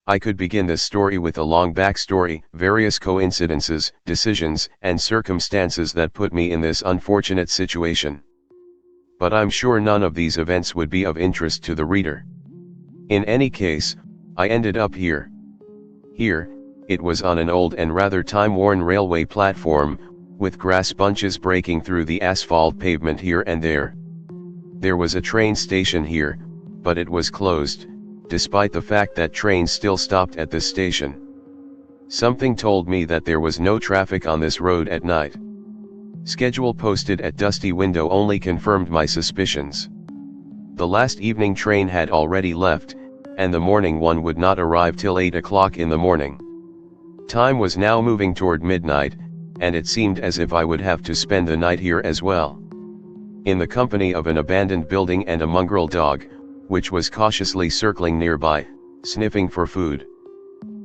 I could begin this story with a long backstory, various coincidences, decisions, and circumstances that put me in this unfortunate situation. But I'm sure none of these events would be of interest to the reader. In any case, I ended up here. Here, it was on an old and rather time-worn railway platform, with grass bunches breaking through the asphalt pavement here and there. There was a train station here, but it was closed, despite the fact that trains still stopped at this station. Something told me that there was no traffic on this road at night. Schedule posted at dusty window only confirmed my suspicions. The last evening train had already left, and the morning one would not arrive till 8 o'clock in the morning. Time was now moving toward midnight, and it seemed as if I would have to spend the night here as well. In the company of an abandoned building and a mongrel dog, which was cautiously circling nearby, sniffing for food.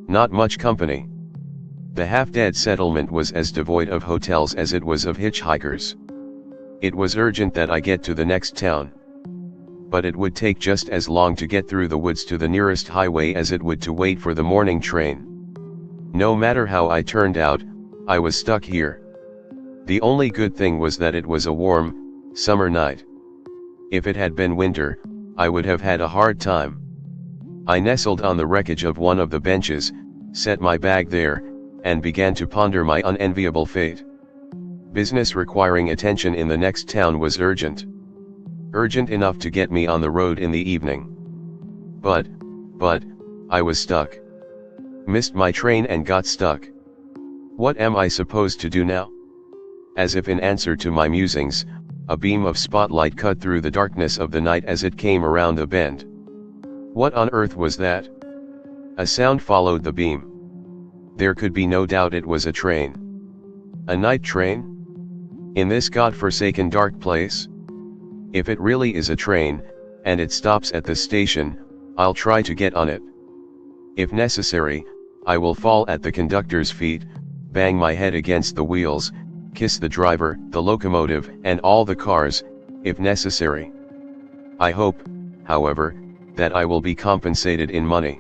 Not much company. The half-dead settlement was as devoid of hotels as it was of hitchhikers. It was urgent that I get to the next town. But it would take just as long to get through the woods to the nearest highway as it would to wait for the morning train. No matter how I turned out, I was stuck here. The only good thing was that it was a warm, summer night. If it had been winter, I would have had a hard time. I nestled on the wreckage of one of the benches, set my bag there, and began to ponder my unenviable fate. Business requiring attention in the next town was urgent. Urgent enough to get me on the road in the evening. But, I was stuck. Missed my train and got stuck. What am I supposed to do now? As if in answer to my musings, a beam of spotlight cut through the darkness of the night as it came around the bend. What on earth was that? A sound followed the beam. There could be no doubt it was a train. A night train? In this god-forsaken dark place? If it really is a train, and it stops at the station, I'll try to get on it. If necessary, I will fall at the conductor's feet, bang my head against the wheels, kiss the driver, the locomotive, and all the cars, if necessary. I hope, however, that I will be compensated in money.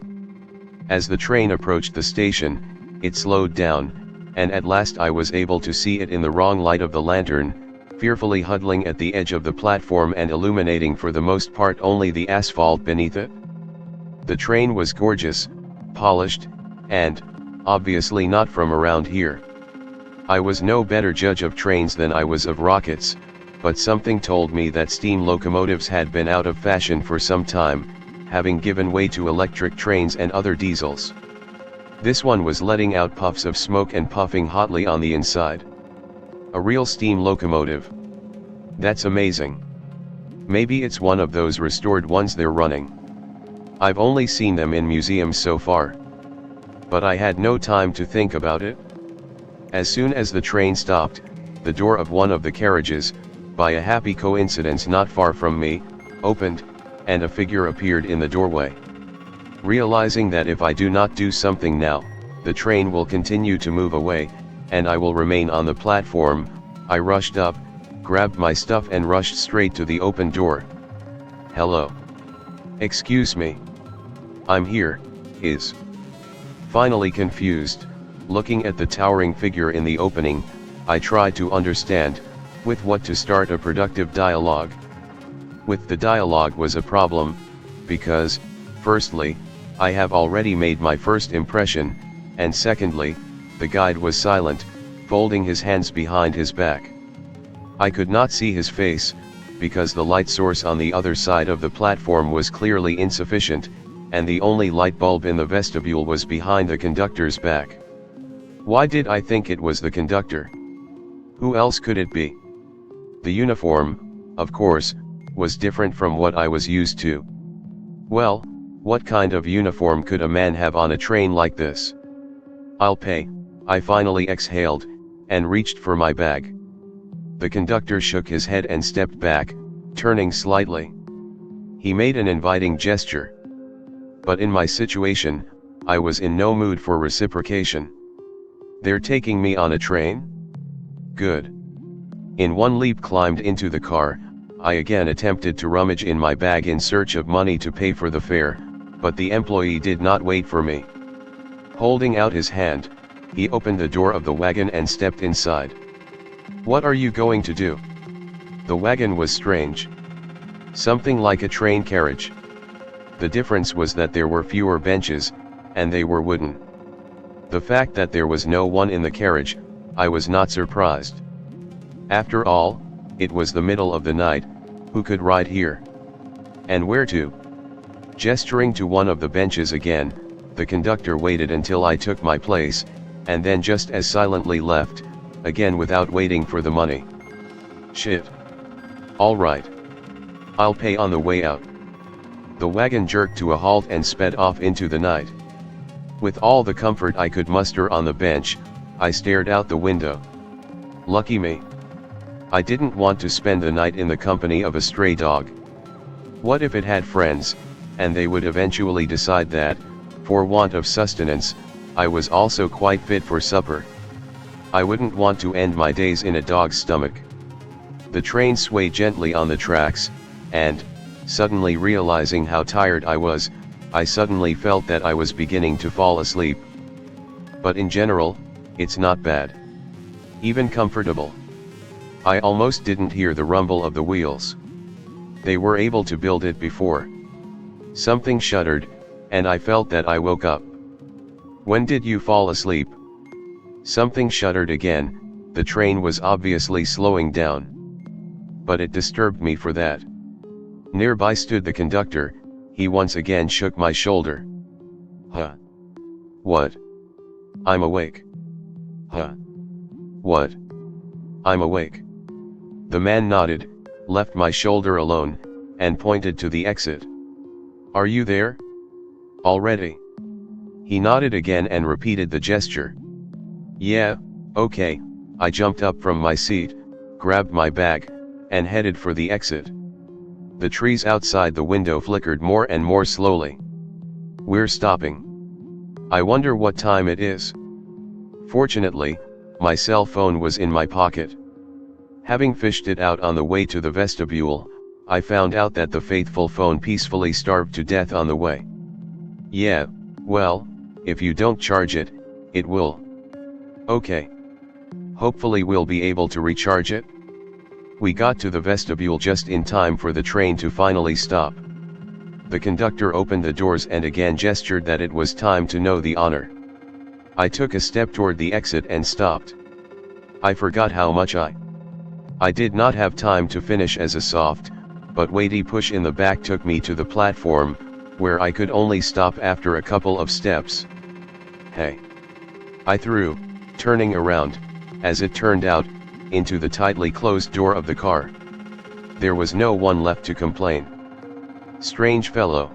As the train approached the station, it slowed down, and at last I was able to see it in the wrong light of the lantern, fearfully huddling at the edge of the platform and illuminating for the most part only the asphalt beneath it. The train was gorgeous, polished, and, obviously not from around here. I was no better judge of trains than I was of rockets, but something told me that steam locomotives had been out of fashion for some time, having given way to electric trains and other diesels. This one was letting out puffs of smoke and puffing hotly on the inside. A real steam locomotive. That's amazing. Maybe it's one of those restored ones they're running. I've only seen them in museums so far. But I had no time to think about it. As soon as the train stopped, the door of one of the carriages, by a happy coincidence not far from me, opened, and a figure appeared in the doorway. Realizing that if I do not do something now, the train will continue to move away, and I will remain on the platform, I rushed up, grabbed my stuff and rushed straight to the open door. Hello. Excuse me. I'm here, is. Finally confused, looking at the towering figure in the opening, I tried to understand, with what to start a productive dialogue. With the dialogue was a problem, because, firstly, I have already made my first impression, and secondly, the guide was silent, folding his hands behind his back. I could not see his face, because the light source on the other side of the platform was clearly insufficient, and the only light bulb in the vestibule was behind the conductor's back. Why did I think it was the conductor? Who else could it be? The uniform, of course, was different from what I was used to. Well, what kind of uniform could a man have on a train like this? I'll pay, I finally exhaled, and reached for my bag. The conductor shook his head and stepped back, turning slightly. He made an inviting gesture. But in my situation, I was in no mood for reciprocation. They're taking me on a train? Good. In one leap climbed into the car, I again attempted to rummage in my bag in search of money to pay for the fare, but the employee did not wait for me. Holding out his hand, he opened the door of the wagon and stepped inside. "What are you going to do?" The wagon was strange. Something like a train carriage. The difference was that there were fewer benches, and they were wooden. The fact that there was no one in the carriage, I was not surprised. After all, it was the middle of the night, who could ride here? And where to? Gesturing to one of the benches again, the conductor waited until I took my place, and then just as silently left, again without waiting for the money. Shit. All right. I'll pay on the way out. The wagon jerked to a halt and sped off into the night. With all the comfort I could muster on the bench, I stared out the window. Lucky me. I didn't want to spend the night in the company of a stray dog. What if it had friends, and they would eventually decide that, for want of sustenance, I was also quite fit for supper? I wouldn't want to end my days in a dog's stomach. The train swayed gently on the tracks, and, suddenly realizing how tired I was, I suddenly felt that I was beginning to fall asleep. But in general, it's not bad. Even comfortable. I almost didn't hear the rumble of the wheels. They were able to build it before. Something shuddered, and I felt that I woke up. When did you fall asleep? Something shuddered again. The train was obviously slowing down. But it disturbed me for that. Nearby stood the conductor. He once again shook my shoulder. Huh? What? I'm awake. Huh? What? I'm awake. The man nodded, left my shoulder alone, and pointed to the exit. Are you there? Already? He nodded again and repeated the gesture. Yeah, okay. I jumped up from my seat, grabbed my bag, and headed for the exit. The trees outside the window flickered more and more slowly. We're stopping. I wonder what time it is. Fortunately, my cell phone was in my pocket. Having fished it out on the way to the vestibule, I found out that the faithful phone peacefully starved to death on the way. Yeah, well, if you don't charge it, it will. Okay. Hopefully we'll be able to recharge it. We got to the vestibule just in time for the train to finally stop. The conductor opened the doors and again gestured that it was time to know the honor. I took a step toward the exit and stopped. I forgot how much I did not have time to finish as a soft, but weighty push in the back took me to the platform, where I could only stop after a couple of steps. Hey! I threw, turning around, as it turned out, into the tightly closed door of the car. There was no one left to complain. Strange fellow.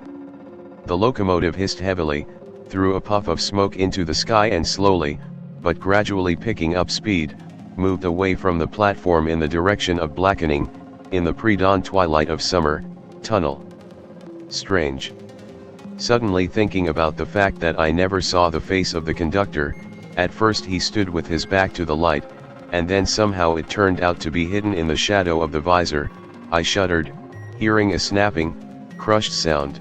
The locomotive hissed heavily, threw a puff of smoke into the sky and slowly, but gradually picking up speed, moved away from the platform in the direction of blackening, in the pre-dawn twilight of summer, tunnel. Strange. Suddenly thinking about the fact that I never saw the face of the conductor, at first he stood with his back to the light, and then somehow it turned out to be hidden in the shadow of the visor, I shuddered, hearing a snapping, crushed sound.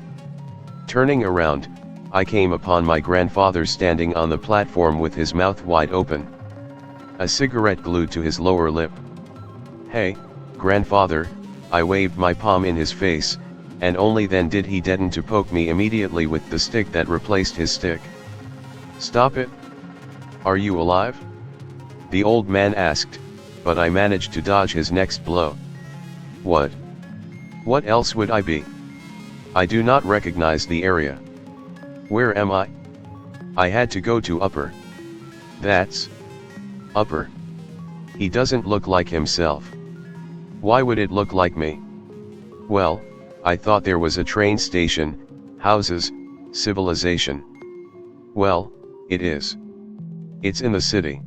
Turning around, I came upon my grandfather standing on the platform with his mouth wide open. A cigarette glued to his lower lip. Hey, grandfather, I waved my palm in his face, and only then did he deign to poke me immediately with the stick that replaced his stick. Stop it! Are you alive? The old man asked, but I managed to dodge his next blow. What? What else would I be? I do not recognize the area. Where am I? I had to go to Upper. That's Upper. He doesn't look like himself. Why would it look like me? Well, I thought there was a train station, houses, civilization. Well, it is. It's in the city.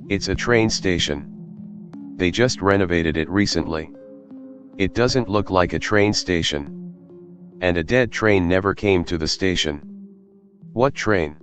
It's a train station. They just renovated it recently. It doesn't look like a train station. And a dead train never came to the station. What train?